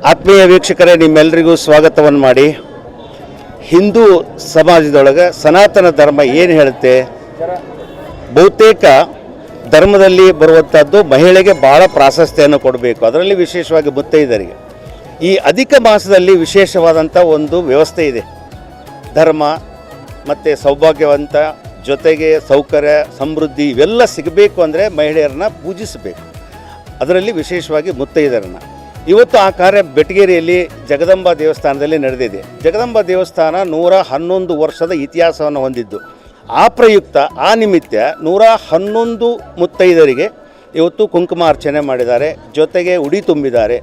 ಆತ್ಮೀಯ ವೀಕ್ಷಕರೇ, ನಿಮ್ಮೆಲ್ಲರಿಗೂ ಸ್ವಾಗತವನ್ನು ಮಾಡಿ. ಹಿಂದೂ ಸಮಾಜದೊಳಗೆ ಸನಾತನ ಧರ್ಮ ಏನು ಹೇಳುತ್ತೆ? ಬಹುತೇಕ ಧರ್ಮದಲ್ಲಿ ಬರುವಂಥದ್ದು ಮಹಿಳೆಗೆ ಭಾಳ ಪ್ರಾಶಸ್ತ್ಯವನ್ನು ಕೊಡಬೇಕು, ಅದರಲ್ಲಿ ವಿಶೇಷವಾಗಿ ಮುತ್ತೈದರಿಗೆ. ಈ ಅಧಿಕ ಮಾಸದಲ್ಲಿ ವಿಶೇಷವಾದಂಥ ಒಂದು ವ್ಯವಸ್ಥೆ ಇದೆ. ಧರ್ಮ ಮತ್ತು ಸೌಭಾಗ್ಯವಂತ ಜೊತೆಗೆ ಸೌಕರ್ಯ ಸಮೃದ್ಧಿ ಇವೆಲ್ಲ ಸಿಗಬೇಕು ಅಂದರೆ ಮಹಿಳೆಯರನ್ನ ಪೂಜಿಸಬೇಕು, ಅದರಲ್ಲಿ ವಿಶೇಷವಾಗಿ ಮುತ್ತೈದರನ್ನು. ಇವತ್ತು ಆ ಕಾರ್ಯ ಬೆಟಗೇರಿಯಲ್ಲಿ ಜಗದಂಬಾ ದೇವಸ್ಥಾನದಲ್ಲಿ ನಡೆದಿದೆ. ಜಗದಂಬಾ ದೇವಸ್ಥಾನ 111 ವರ್ಷದ ಇತಿಹಾಸವನ್ನು ಹೊಂದಿದ್ದು. ಆ ಪ್ರಯುಕ್ತ ಆ ನಿಮಿತ್ತ 111 ಮುತ್ತೈದರಿಗೆ ಇವತ್ತು ಕುಂಕುಮಾರ್ಚನೆ ಮಾಡಿದ್ದಾರೆ, ಜೊತೆಗೆ ಉಡಿ ತುಂಬಿದ್ದಾರೆ.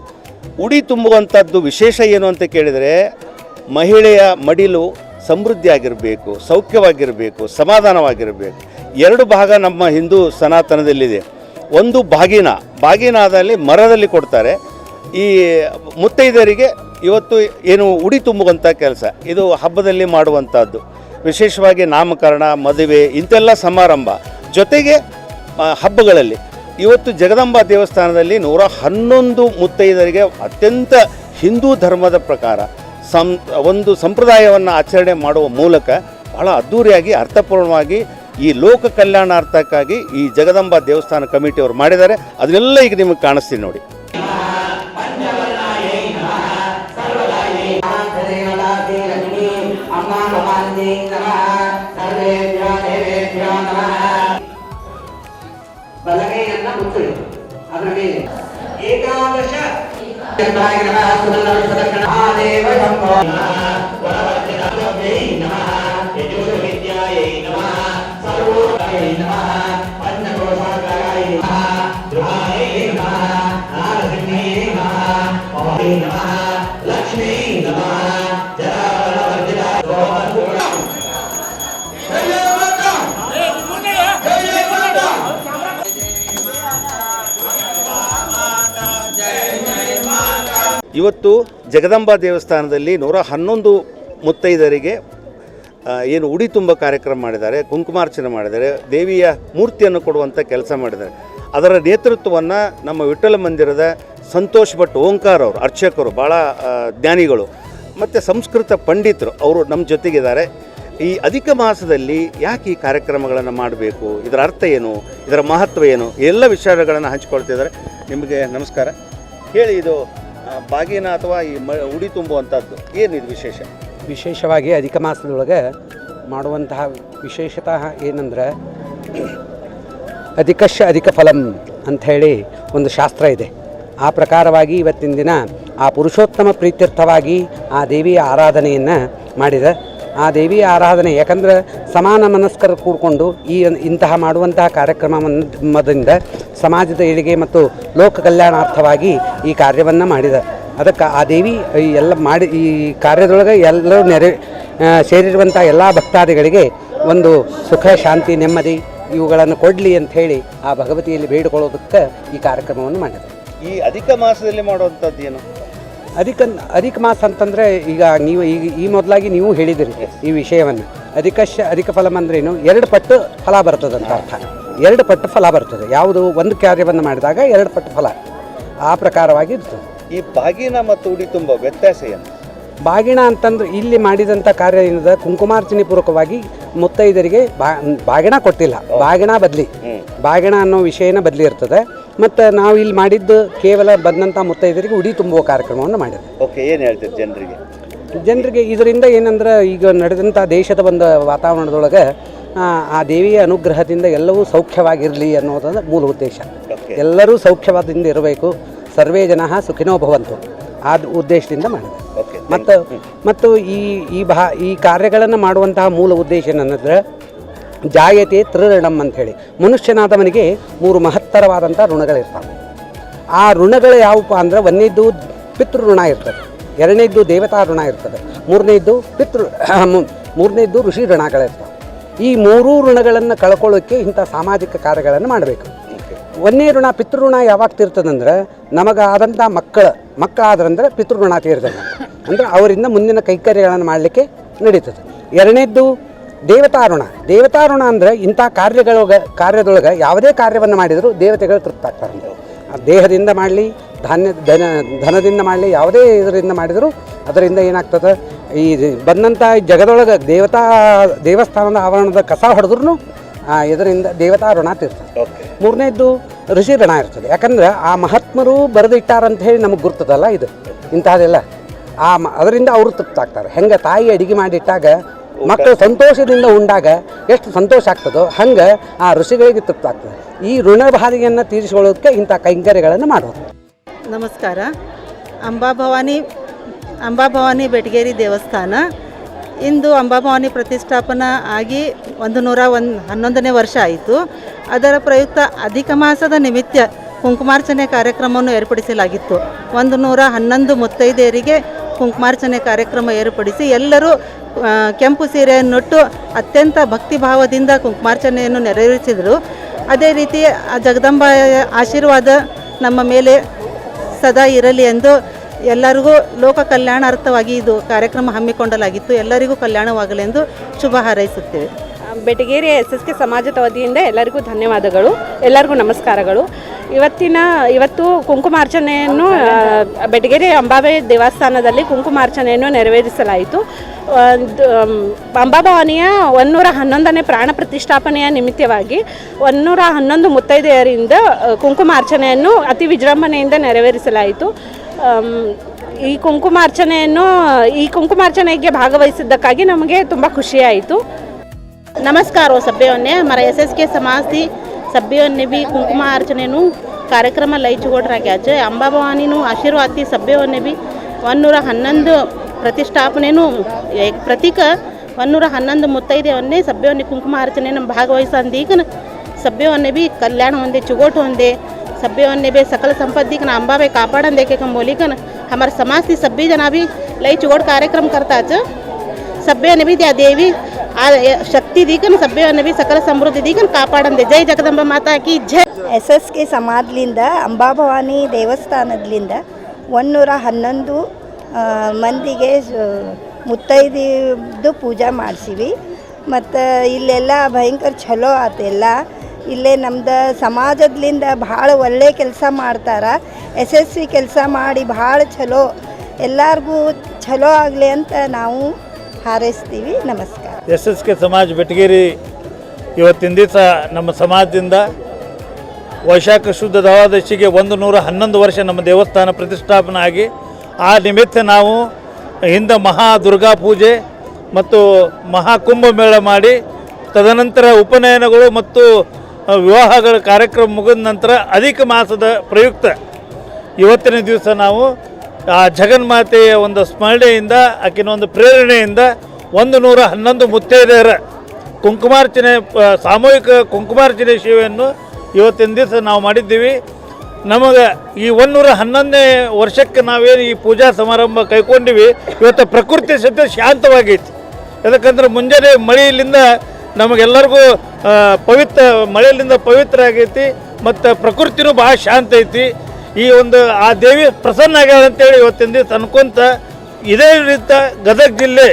ಉಡಿ ತುಂಬುವಂಥದ್ದು ವಿಶೇಷ ಏನು ಅಂತ ಕೇಳಿದರೆ, ಮಹಿಳೆಯ ಮಡಿಲು ಸಮೃದ್ಧಿಯಾಗಿರಬೇಕು, ಸೌಖ್ಯವಾಗಿರಬೇಕು, ಸಮಾಧಾನವಾಗಿರಬೇಕು. 2 ಭಾಗ ನಮ್ಮ ಹಿಂದೂ ಸನಾತನದಲ್ಲಿದೆ. ಒಂದು ಬಾಗಿನಾದಲ್ಲಿ ಮರದಲ್ಲಿ ಕೊಡ್ತಾರೆ. ಈ ಮುತ್ತೈದರಿಗೆ ಇವತ್ತು ಏನು ಉಡಿ ತುಂಬುವಂಥ ಕೆಲಸ, ಇದು ಹಬ್ಬದಲ್ಲಿ ಮಾಡುವಂಥದ್ದು. ವಿಶೇಷವಾಗಿ ನಾಮಕರಣ, ಮದುವೆ ಇಂಥೆಲ್ಲ ಸಮಾರಂಭ, ಜೊತೆಗೆ ಹಬ್ಬಗಳಲ್ಲಿ ಇವತ್ತು ಜಗದಂಬಾ ದೇವಸ್ಥಾನದಲ್ಲಿ 111 ಮುತ್ತೈದರಿಗೆ ಅತ್ಯಂತ ಹಿಂದೂ ಧರ್ಮದ ಪ್ರಕಾರ ಒಂದು ಸಂಪ್ರದಾಯವನ್ನು ಆಚರಣೆ ಮಾಡುವ ಮೂಲಕ ಬಹಳ ಅದ್ಧೂರಿಯಾಗಿ ಅರ್ಥಪೂರ್ಣವಾಗಿ ಈ ಲೋಕ ಕಲ್ಯಾಣಾರ್ಥಕ್ಕಾಗಿ ಈ ಜಗದಂಬಾ ದೇವಸ್ಥಾನ ಕಮಿಟಿಯವರು ಮಾಡಿದ್ದಾರೆ. ಅದನ್ನೆಲ್ಲ ಈಗ ನಿಮಗೆ ಕಾಣಿಸ್ತೀನಿ ನೋಡಿ. ಬಲಗೈಯನ್ನ ಮುಚ್ಚಿ ಅದರ ಮೇಲೆ ಏಕಾದಶ ಲಕ್ಷ್ಮೀ ಇವತ್ತು ಜಗದಂಬಾ ದೇವಸ್ಥಾನದಲ್ಲಿ 111 ಮುತ್ತೈದರಿಗೆ ಏನು ಉಡಿ ತುಂಬ ಕಾರ್ಯಕ್ರಮ ಮಾಡಿದ್ದಾರೆ, ಕುಂಕುಮಾರ್ಚನೆ ಮಾಡಿದ್ದಾರೆ, ದೇವಿಯ ಮೂರ್ತಿಯನ್ನು ಕೊಡುವಂಥ ಕೆಲಸ ಮಾಡಿದ್ದಾರೆ. ಅದರ ನೇತೃತ್ವವನ್ನು ನಮ್ಮ ವಿಠ್ಠಲ ಮಂದಿರದ ಸಂತೋಷ್ ಭಟ್ ಓಂಕಾರ ಅವರು, ಅರ್ಚಕರು, ಭಾಳ ಜ್ಞಾನಿಗಳು ಮತ್ತು ಸಂಸ್ಕೃತ ಪಂಡಿತರು ಅವರು ನಮ್ಮ ಜೊತೆಗಿದ್ದಾರೆ. ಈ ಅಧಿಕ ಮಾಸದಲ್ಲಿ ಯಾಕೆ ಈ ಕಾರ್ಯಕ್ರಮಗಳನ್ನು ಮಾಡಬೇಕು, ಇದರ ಅರ್ಥ ಏನು, ಇದರ ಮಹತ್ವ ಏನು, ಎಲ್ಲ ವಿಚಾರಗಳನ್ನು ಹಂಚಿಕೊಳ್ತಿದ್ದಾರೆ. ನಿಮಗೆ ನಮಸ್ಕಾರ. ಹೇಳಿ, ಇದು ಬಾಗಿನ ಅಥವಾ ಈ ಉಡಿ ತುಂಬುವಂಥದ್ದು ಏನಿದು ವಿಶೇಷವಾಗಿ ಅಧಿಕ ಮಾಸದೊಳಗೆ ಮಾಡುವಂತಹ ವಿಶೇಷತಃ ಏನಂದ್ರೆ, ಅಧಿಕ ಫಲಂ ಅಂಥೇಳಿ ಒಂದು ಶಾಸ್ತ್ರ ಇದೆ. ಆ ಪ್ರಕಾರವಾಗಿ ಇವತ್ತಿನ ದಿನ ಆ ಪುರುಷೋತ್ತಮ ಪ್ರೀತ್ಯರ್ಥವಾಗಿ ಆ ದೇವಿಯ ಆರಾಧನೆಯನ್ನು ಮಾಡಿದೆ. ಆ ದೇವಿಯ ಆರಾಧನೆ ಯಾಕಂದ್ರೆ ಸಮಾನ ಮನಸ್ಕರು ಕೂಡಿಕೊಂಡು ಇಂತಹ ಮಾಡುವಂತಹ ಕಾರ್ಯಕ್ರಮದಿಂದ ಸಮಾಜದ ಏಳಿಗೆ ಮತ್ತು ಲೋಕ ಕಲ್ಯಾಣಾರ್ಥವಾಗಿ ಈ ಕಾರ್ಯವನ್ನು ಮಾಡಿದೆ. ಅದಕ್ಕೆ ಆ ದೇವಿ ಎಲ್ಲ ಮಾಡಿ ಈ ಕಾರ್ಯದೊಳಗೆ ಎಲ್ಲರೂ ಸೇರಿರುವಂಥ ಎಲ್ಲ ಭಕ್ತಾದಿಗಳಿಗೆ ಒಂದು ಸುಖ, ಶಾಂತಿ, ನೆಮ್ಮದಿ ಇವುಗಳನ್ನು ಕೊಡಲಿ ಅಂಥೇಳಿ ಆ ಭಗವತಿಯಲ್ಲಿ ಬೇಡಿಕೊಳ್ಳೋದಕ್ಕೆ ಈ ಕಾರ್ಯಕ್ರಮವನ್ನು ಮಾಡಿದೆ. ಈ ಅಧಿಕ ಮಾಸದಲ್ಲಿ ಮಾಡುವಂಥದ್ದು ಏನು? ಅಧಿಕ ಮಾಸ ಅಂತಂದರೆ ಈಗ ನೀವು ಈ ಮೊದಲಾಗಿ ನೀವು ಹೇಳಿದಿರಿ ಈ ವಿಷಯವನ್ನು. ಅಧಿಕ ಫಲಂ ಅಂದ್ರೇನು? 2 ಪಟ್ಟು ಫಲ ಬರ್ತದೆ ಅಂತ ಅರ್ಥ. 2 ಪಟ್ಟು ಫಲ ಬರ್ತದೆ. ಯಾವುದು? ಒಂದು ಕಾರ್ಯವನ್ನು ಮಾಡಿದಾಗ 2 ಪಟ್ಟು ಫಲ. ಆ ಪ್ರಕಾರವಾಗಿ ಇರ್ತದೆ. ಈ ಬಾಗಿನ ಮತ್ತು ಉಡಿ ತುಂಬ ವ್ಯತ್ಯಾಸ ಏನು? ಬಾಗಿಣ ಅಂತಂದ್ರೆ ಇಲ್ಲಿ ಮಾಡಿದಂಥ ಕಾರ್ಯ ಏನಿದೆ, ಕುಂಕುಮಾರ್ಚನೆ ಪೂರ್ವಕವಾಗಿ ಮುತ್ತೈದರಿಗೆ ಬಾಗಿಣ ಕೊಟ್ಟಿಲ್ಲ, ಬಾಗಿಣ ಬದಲಿ, ಬಾಗಿಣ ಅನ್ನೋ ವಿಷಯನ ಬದಲಿ ಇರ್ತದೆ. ಮತ್ತು ನಾವು ಇಲ್ಲಿ ಮಾಡಿದ್ದು ಕೇವಲ ಬಂದಂಥ ಮುತ್ತೈದರಿಗೆ ಉಡಿ ತುಂಬುವ ಕಾರ್ಯಕ್ರಮವನ್ನು ಮಾಡಿದೆ. ಓಕೆ, ಏನು ಹೇಳ್ತೀರಿ ಜನರಿಗೆ? ಇದರಿಂದ ಏನಂದ್ರೆ, ಈಗ ನಡೆದಂಥ ದೇಶದ ಒಂದು ವಾತಾವರಣದೊಳಗೆ ಆ ದೇವಿಯ ಅನುಗ್ರಹದಿಂದ ಎಲ್ಲವೂ ಸೌಖ್ಯವಾಗಿರಲಿ ಅನ್ನೋದು ಮೂಲ ಉದ್ದೇಶ. ಎಲ್ಲರೂ ಸೌಖ್ಯವಾದಿಂದ ಇರಬೇಕು, ಸರ್ವೇ ಜನ ಸುಖಿನೋ ಭವಂತು, ಆ ಉದ್ದೇಶದಿಂದ ಮಾಡಿದೆ. ಮತ್ತು ಈ ಕಾರ್ಯಗಳನ್ನು ಮಾಡುವಂತಹ ಮೂಲ ಉದ್ದೇಶ ಏನಂದ್ರೆ, ಜಾಯತೆ ತ್ರಿಋಣಂ ಅಂಥೇಳಿ, ಮನುಷ್ಯನಾದವನಿಗೆ 3 ಮಹತ್ತರವಾದಂಥ ಋಣಗಳಿರ್ತಾವೆ. ಆ ಋಣಗಳು ಯಾವಪ್ಪ ಅಂದರೆ, ಒಂದನೇದ್ದು ಪಿತೃ ಋಣ ಇರ್ತದೆ, 2ನೇದ್ದು ದೇವತಾ ಋಣ ಇರ್ತದೆ, ಮೂರನೇದ್ದು ಋಷಿ ಋಣಗಳಿರ್ತವೆ. ಈ 3 ಋಣಗಳನ್ನು ಕಳ್ಕೊಳ್ಳೋಕ್ಕೆ ಇಂಥ ಸಾಮಾಜಿಕ ಕಾರ್ಯಗಳನ್ನು ಮಾಡಬೇಕು. ಒಂದನೇ ಋಣ ಪಿತೃಋಣ ಯಾವಾಗ ತೀರ್ತದಂದ್ರೆ, ನಮಗಾದಂಥ ಮಕ್ಕಳಾದ್ರಂದ್ರೆ ಪಿತೃಋಣ ತೀರ್ತದೆ, ಅಂದರೆ ಅವರಿಂದ ಮುಂದಿನ ಕೈಕರ್ಯಗಳನ್ನು ಮಾಡಲಿಕ್ಕೆ ನಡೀತದೆ. 2ನೇದ್ದು ದೇವತಾಋಣ ಅಂದರೆ ಇಂಥ ಕಾರ್ಯದೊಳಗೆ ಯಾವುದೇ ಕಾರ್ಯವನ್ನು ಮಾಡಿದರೂ ದೇವತೆಗಳು ತೃಪ್ತಾಗ್ತಾರೆ. ದೇಹದಿಂದ ಮಾಡಲಿ, ಧನದಿಂದ ಮಾಡಲಿ, ಯಾವುದೇ ಇದರಿಂದ ಮಾಡಿದರೂ ಅದರಿಂದ ಏನಾಗ್ತದೆ, ಈ ಬಂದಂಥ ಜಗದೊಳಗೆ ದೇವಸ್ಥಾನದ ಆವರಣದ ಕಸ ಹೊಡೆದ್ರೂ ಇದರಿಂದ ದೇವತಾ ಋಣ ತೀರ್ತದೆ. ಮೂರನೇದ್ದು ಋಷಿ ಋಣ ಇರ್ತದೆ. ಯಾಕಂದ್ರೆ ಆ ಮಹಾತ್ಮರು ಬರೆದಿಟ್ಟಾರಂತ ಹೇಳಿ ನಮಗೆ ಗುರ್ತದಲ್ಲ ಇದು ಇಂಥದ್ದೆಲ್ಲ. ಅದರಿಂದ ಅವರು ತೃಪ್ತಾಗ್ತಾರೆ. ಹೆಂಗೆ ತಾಯಿ ಅಡಿಗೆ ಮಾಡಿಟ್ಟಾಗ ಮಕ್ಕಳು ಸಂತೋಷದಿಂದ ಉಂಡಾಗ ಎಷ್ಟು ಸಂತೋಷ ಆಗ್ತದೋ ಹಂಗೆ ಆ ಋಷಿಗಳಿಗೆ ತೃಪ್ತಾಗ್ತದೆ. ಈ ಋಣ ಬಾಧೆಯನ್ನು ತೀರಿಸಿಕೊಳ್ಳೋದಕ್ಕೆ ಇಂಥ ಕೈಂಕರ್ಯಗಳನ್ನು ಮಾಡೋದು. ನಮಸ್ಕಾರ. ಅಂಬಾಭವಾನಿ ಬೆಟಗೇರಿ ದೇವಸ್ಥಾನ ಇಂದು ಅಂಬಾಭವಾನಿ ಪ್ರತಿಷ್ಠಾಪನಾ ಆಗಿ 111ನೇ ವರ್ಷ ಆಯಿತು. ಅದರ ಪ್ರಯುಕ್ತ ಅಧಿಕ ಮಾಸದ ನಿಮಿತ್ತ ಕುಂಕುಮಾರ್ಚನೆ ಕಾರ್ಯಕ್ರಮವನ್ನು ಏರ್ಪಡಿಸಲಾಗಿತ್ತು. 111 ಮುತ್ತೈದೆಯರಿಗೆ ಕುಂಕುಮಾರ್ಚನೆ ಕಾರ್ಯಕ್ರಮ ಏರ್ಪಡಿಸಿ ಎಲ್ಲರೂ ಕೆಂಪು ಸೀರೆಯನ್ನುಟ್ಟು ಅತ್ಯಂತ ಭಕ್ತಿಭಾವದಿಂದ ಕುಂಕುಮಾರ್ಚನೆಯನ್ನು ನೆರವೇರಿಸಿದರು. ಅದೇ ರೀತಿ ಜಗದಂಬೆಯ ಆಶೀರ್ವಾದ ನಮ್ಮ ಮೇಲೆ ಸದಾ ಇರಲಿ ಎಂದು ಎಲ್ಲರಿಗೂ ಲೋಕ ಕಲ್ಯಾಣಾರ್ಥವಾಗಿ ಇದು ಕಾರ್ಯಕ್ರಮ ಹಮ್ಮಿಕೊಳ್ಳಲಾಗಿತ್ತು. ಎಲ್ಲರಿಗೂ ಕಲ್ಯಾಣವಾಗಲೆಂದು ಶುಭ ಹಾರೈಸುತ್ತೇವೆ. ಬೆಟಗೇರಿ SSK ಸಮಾಜದ ವತಿಯಿಂದ ಎಲ್ಲರಿಗೂ ಧನ್ಯವಾದಗಳು, ಎಲ್ಲರಿಗೂ ನಮಸ್ಕಾರಗಳು. ಇವತ್ತು ಕುಂಕುಮಾರ್ಚನೆಯನ್ನು ಬೆಟಗೇರಿ ಅಂಬಾಬೆ ದೇವಸ್ಥಾನದಲ್ಲಿ ಕುಂಕುಮಾರ್ಚನೆಯನ್ನು ನೆರವೇರಿಸಲಾಯಿತು. ಅಂಬಾಭವಾನಿಯ 111ನೇ ಪ್ರಾಣ ಪ್ರತಿಷ್ಠಾಪನೆಯ ನಿಮಿತ್ತವಾಗಿ 111 ಮುತ್ತೈದೆಯರಿಂದ ಕುಂಕುಮಾರ್ಚನೆಯನ್ನು ಅತಿ ವಿಜೃಂಭಣೆಯಿಂದ ನೆರವೇರಿಸಲಾಯಿತು. ಈ ಕುಂಕುಮಾರ್ಚನೆಗೆ ಭಾಗವಹಿಸಿದ್ದಕ್ಕಾಗಿ ನಮಗೆ ತುಂಬ ಖುಷಿಯಾಯಿತು. नमस्कारों सभ्यों ने हमारा SSK समाज थी सभ्यों ने भी कुंकुमा अर्चने कार्यक्रम लई चुगोड़ राख्या है. अंबाभवानी आशीर्वाद थी सभ्यों ने भी 111 प्रतिष्ठापने एक प्रतीक 111 मुತ್ತೈದೆಯರನ್ನೇ सभ्यों ने कुंकुमा अर्चने भागवहिसंदीक सभ्यों ने भी कल्याण होंदे चुगोट होंदे सभ्यों ने भी सकल संपत्ति का अंबाबे कापाड़न देखे कम बोली कन हमारे समाज थी सभी जना भी लई चुगोड़ कार्यक्रम करता है. सभ्यों ने भी त्या देवी शक्ति दीकन सभ्यों ने भी सकल समृद्धि दीकन कापाड़न दे. जय जगदंबा माता की जय. SSK ಸಮಾಜದಿಂದ ಅಂಬಾಭವಾನಿ ದೇವಸ್ಥಾನದಿಂದ 111 ಮಂದಿಗೆ ಮುತ್ತೈದೆದು ಪೂಜೆ ಮಾಡಿಸಿವಿ. ಮತ್ತು ಇಲ್ಲೆಲ್ಲ ಭಯಂಕರ ಛಲೋ ಆತೆಲ್ಲ. ಇಲ್ಲೇ ನಮ್ದು ಸಮಾಜದಿಂದ ಭಾಳ ಒಳ್ಳೆ ಕೆಲಸ ಮಾಡ್ತಾರೆ. ಯಶಸ್ವಿ ಕೆಲಸ ಮಾಡಿ ಭಾಳ ಛಲೋ ಎಲ್ಲರಿಗೂ ಛಲೋ ಆಗಲಿ ಅಂತ ನಾವು ಹಾರೈಸ್ತೀವಿ. ನಮಸ್ಕಾರ. SSK ಸಮಾಜ ಬೆಟಗೇರಿ ಇವತ್ತಿನ ದಿವಸ ನಮ್ಮ ಸಮಾಜದಿಂದ ವೈಶಾಖ ಶುದ್ಧ ದ್ವಾದಶಿಗೆ 111 ವರ್ಷ ನಮ್ಮ ದೇವಸ್ಥಾನ ಪ್ರತಿಷ್ಠಾಪನೆ ಆಗಿ ಆ ನಿಮಿತ್ತ ನಾವು ಹಿಂದೆ ಮಹಾ ದುರ್ಗಾ ಪೂಜೆ ಮತ್ತು ಮಹಾಕುಂಭಮೇಳ ಮಾಡಿ ತದನಂತರ ಉಪನಯನಗಳು ಮತ್ತು ವಿವಾಹಗಳ ಕಾರ್ಯಕ್ರಮ ಮುಗಿದ ನಂತರ ಅಧಿಕ ಮಾಸದ ಪ್ರಯುಕ್ತ ಇವತ್ತಿನ ದಿವಸ ನಾವು ಆ ಜಗನ್ಮಾತೆಯ ಒಂದು ಸ್ಮರಣೆಯಿಂದ ಆಕಿನ ಒಂದು ಪ್ರೇರಣೆಯಿಂದ 111 ಮುತ್ತೈದೆಯರ ಕುಂಕುಮಾರ್ಚನೆ ಸಾಮೂಹಿಕ ಕುಂಕುಮಾರ್ಚನೆ ಸೇವೆಯನ್ನು ಇವತ್ತಿನ ದಿವಸ ನಾವು ಮಾಡಿದ್ದೀವಿ. ನಮಗೆ ಈ 111ನೇ ವರ್ಷಕ್ಕೆ ನಾವೇನು ಈ ಪೂಜಾ ಸಮಾರಂಭ ಕೈಗೊಂಡಿವಿ, ಇವತ್ತು ಪ್ರಕೃತಿ ಸತ್ಯ ಶಾಂತವಾಗೈತಿ. ಯಾಕಂದ್ರೆ ಮುಂಜಾನೆ ಮಳೆಯಿಂದ ನಮಗೆಲ್ಲರಿಗೂ ಮಳೆಯಿಂದ ಪವಿತ್ರ ಆಗೈತಿ ಮತ್ತು ಪ್ರಕೃತಿನೂ ಭಾಳ ಶಾಂತ ಐತಿ. ಈ ಒಂದು ಆ ದೇವಿ ಪ್ರಸನ್ನ ಆಗ್ಯಾಳ ಅಂತೇಳಿ ಇವತ್ತಿನ ದಿವಸ ಅನ್ಕೊಂತ ಇದೇ ರೀತಿ ಗದಗ ಜಿಲ್ಲೆ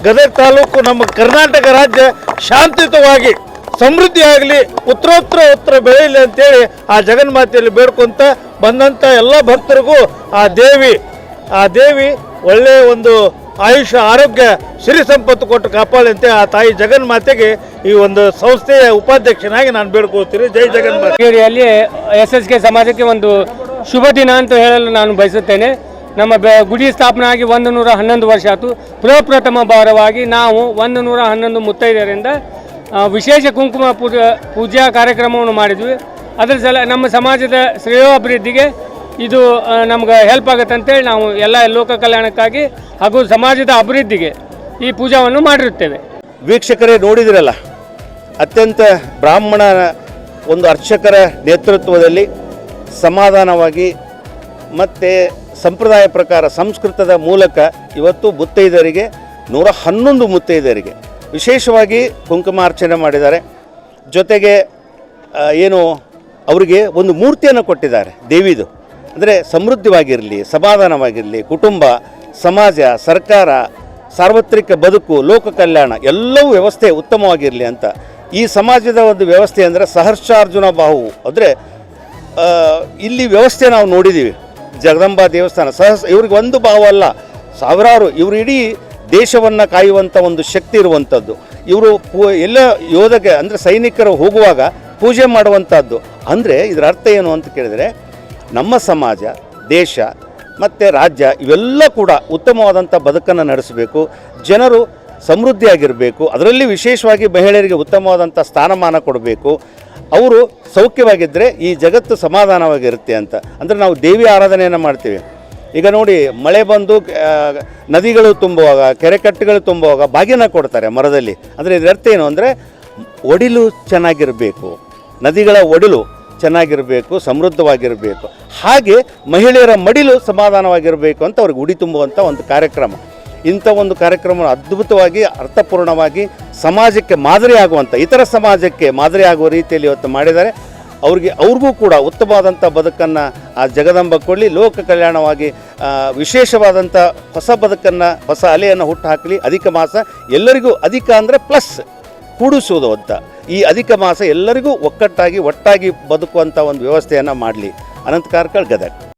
ಗದಗ ತಾಲೂಕು ನಮ್ಮ ಕರ್ನಾಟಕ ರಾಜ್ಯ ಶಾಂತಿಯುತವಾಗಿ ಸಮೃದ್ಧಿ ಆಗಲಿ, ಉತ್ತರ ಬೆಳೆಯಲಿ ಅಂತೇಳಿ ಆ ಜಗನ್ಮಾತೆಯಲ್ಲಿ ಬೇಡ್ಕೊಂತ ಬಂದಂಥ ಎಲ್ಲ ಭಕ್ತರಿಗೂ ಆ ದೇವಿ ಒಳ್ಳೆಯ ಒಂದು ಆಯುಷ್ಯ ಆರೋಗ್ಯ ಸಿರಿ ಸಂಪತ್ತು ಕೊಟ್ಟು ಕಾಪಾಡಂತೆ ಆ ತಾಯಿ ಜಗನ್ಮಾತೆಗೆ ಈ ಒಂದು ಸಂಸ್ಥೆಯ ಉಪಾಧ್ಯಕ್ಷನಾಗಿ ನಾನು ಬೇಡ್ಕೊಳ್ತೀನಿ. ಜೈ ಜಗನ್ಮಾತೆ. ಬೆಟಗೇರಿಯಲ್ಲಿ SSK ಸಮಾಜಕ್ಕೆ ಒಂದು ಶುಭ ದಿನ ಅಂತ ಹೇಳಲು ನಾನು ಬಯಸುತ್ತೇನೆ. ನಮ್ಮ ಗುಡಿ ಸ್ಥಾಪನೆ ಆಗಿ 111 ವರ್ಷ ಆಯಿತು. ಪ್ರಪ್ರಥಮ ಭಾರವಾಗಿ ನಾವು 111 ಮುತ್ತೈದೆಯರಿಂದ ವಿಶೇಷ ಕುಂಕುಮ ಪೂಜಾ ಕಾರ್ಯಕ್ರಮವನ್ನು ಮಾಡಿದ್ವಿ. ಅದರ ನಮ್ಮ ಸಮಾಜದ ಶ್ರೇಯೋಭಿವೃದ್ಧಿಗೆ ಇದು ನಮ್ಗೆ ಹೆಲ್ಪ್ ಆಗುತ್ತೆ ಅಂತೇಳಿ ನಾವು ಎಲ್ಲ ಲೋಕ ಕಲ್ಯಾಣಕ್ಕಾಗಿ ಹಾಗೂ ಸಮಾಜದ ಅಭಿವೃದ್ಧಿಗೆ ಈ ಪೂಜಾವನ್ನು ಮಾಡಿರುತ್ತೇವೆ. ವೀಕ್ಷಕರೇ ನೋಡಿದಿರಲ್ಲ, ಅತ್ಯಂತ ಬ್ರಾಹ್ಮಣ ಒಂದು ಅರ್ಚಕರ ನೇತೃತ್ವದಲ್ಲಿ ಸಮಾಧಾನವಾಗಿ ಮತ್ತು ಸಂಪ್ರದಾಯ ಪ್ರಕಾರ ಸಂಸ್ಕೃತದ ಮೂಲಕ ಇವತ್ತು ಮುತ್ತೈದರಿಗೆ 111 ಮುತ್ತೈದರಿಗೆ ವಿಶೇಷವಾಗಿ ಕುಂಕುಮಾರ್ಚನೆ ಮಾಡಿದ್ದಾರೆ. ಜೊತೆಗೆ ಏನು ಅವರಿಗೆ ಒಂದು ಮೂರ್ತಿಯನ್ನು ಕೊಟ್ಟಿದ್ದಾರೆ ದೇವಿದು. ಅಂದರೆ ಸಮೃದ್ಧವಾಗಿರಲಿ, ಸಮಾಧಾನವಾಗಿರಲಿ, ಕುಟುಂಬ, ಸಮಾಜ, ಸರ್ಕಾರ, ಸಾರ್ವತ್ರಿಕ ಬದುಕು, ಲೋಕ ಕಲ್ಯಾಣ ಎಲ್ಲವೂ ವ್ಯವಸ್ಥೆ ಉತ್ತಮವಾಗಿರಲಿ ಅಂತ. ಈ ಸಮಾಜದ ಒಂದು ವ್ಯವಸ್ಥೆ ಅಂದರೆ ಸಹರ್ಷಾರ್ಜುನ ಬಾಹು. ಅಂದರೆ ಇಲ್ಲಿ ವ್ಯವಸ್ಥೆ ನಾವು ನೋಡಿದ್ದೀವಿ. ಜಗದಂಬಾ ದೇವಸ್ಥಾನ ಇವ್ರಿಗೆ ಒಂದು ಭಾವ ಅಲ್ಲ, ಸಾವಿರಾರು, ಇವರು ಇಡೀ ದೇಶವನ್ನು ಕಾಯುವಂಥ ಒಂದು ಶಕ್ತಿ ಇರುವಂಥದ್ದು. ಇವರು ಎಲ್ಲ ಯೋಧಗೆ ಅಂದರೆ ಸೈನಿಕರು ಹೋಗುವಾಗ ಪೂಜೆ ಮಾಡುವಂಥದ್ದು. ಅಂದರೆ ಇದರ ಅರ್ಥ ಏನು ಅಂತ ಕೇಳಿದರೆ, ನಮ್ಮ ಸಮಾಜ, ದೇಶ ಮತ್ತು ರಾಜ್ಯ ಇವೆಲ್ಲ ಕೂಡ ಉತ್ತಮವಾದಂಥ ಬದುಕನ್ನು ನಡೆಸಬೇಕು, ಜನರು ಸಮೃದ್ಧಿಯಾಗಿರಬೇಕು, ಅದರಲ್ಲಿ ವಿಶೇಷವಾಗಿ ಮಹಿಳೆಯರಿಗೆ ಉತ್ತಮವಾದಂಥ ಸ್ಥಾನಮಾನ ಕೊಡಬೇಕು, ಅವರು ಸೌಖ್ಯವಾಗಿದ್ದರೆ ಈ ಜಗತ್ತು ಸಮಾಧಾನವಾಗಿರುತ್ತೆ ಅಂತ. ಅಂದರೆ ನಾವು ದೇವಿ ಆರಾಧನೆಯನ್ನು ಮಾಡ್ತೀವಿ. ಈಗ ನೋಡಿ, ಮಳೆ ಬಂದು ನದಿಗಳು ತುಂಬುವಾಗ, ಕೆರೆಕಟ್ಟೆಗಳು ತುಂಬುವಾಗ ಬಾಗಿನ ಕೊಡ್ತಾರೆ ಮರದಲ್ಲಿ. ಅಂದರೆ ಇದರ ಅರ್ಥ ಏನು ಅಂದರೆ, ಒಡಿಲು ಚೆನ್ನಾಗಿರಬೇಕು, ನದಿಗಳ ಒಡಿಲು ಚೆನ್ನಾಗಿರಬೇಕು, ಸಮೃದ್ಧವಾಗಿರಬೇಕು, ಹಾಗೆ ಮಹಿಳೆಯರ ಮಡಿಲು ಸಮಾಧಾನವಾಗಿರಬೇಕು ಅಂತ ಅವ್ರಿಗೆ ಉಡಿ ತುಂಬುವಂಥ ಒಂದು ಕಾರ್ಯಕ್ರಮ. ಇಂಥ ಒಂದು ಕಾರ್ಯಕ್ರಮ ಅದ್ಭುತವಾಗಿ, ಅರ್ಥಪೂರ್ಣವಾಗಿ, ಸಮಾಜಕ್ಕೆ ಮಾದರಿ ಆಗುವಂಥ, ಇತರ ಸಮಾಜಕ್ಕೆ ಮಾದರಿ ಆಗುವ ರೀತಿಯಲ್ಲಿ ಇವತ್ತು ಮಾಡಿದ್ದಾರೆ. ಅವ್ರಿಗೂ ಕೂಡ ಉತ್ತಮವಾದಂಥ ಬದುಕನ್ನು ಆ ಜಗದಂಬ ಕೊಡಲಿ, ಲೋಕ ಕಲ್ಯಾಣವಾಗಿ ವಿಶೇಷವಾದಂಥ ಹೊಸ ಬದುಕನ್ನು, ಹೊಸ ಅಲೆಯನ್ನು ಹುಟ್ಟು ಹಾಕಲಿ. ಅಧಿಕ ಮಾಸ ಎಲ್ಲರಿಗೂ, ಅಧಿಕ ಅಂದರೆ ಪ್ಲಸ್ ಕೂಡಿಸುವುದು ಅಂತ, ಈ ಅಧಿಕ ಮಾಸ ಎಲ್ಲರಿಗೂ ಒಟ್ಟಾಗಿ ಬದುಕುವಂಥ ಒಂದು ವ್ಯವಸ್ಥೆಯನ್ನು ಮಾಡಲಿ. ಅನಂತ ಕಾರ್ಕಳ, ಗದಗ.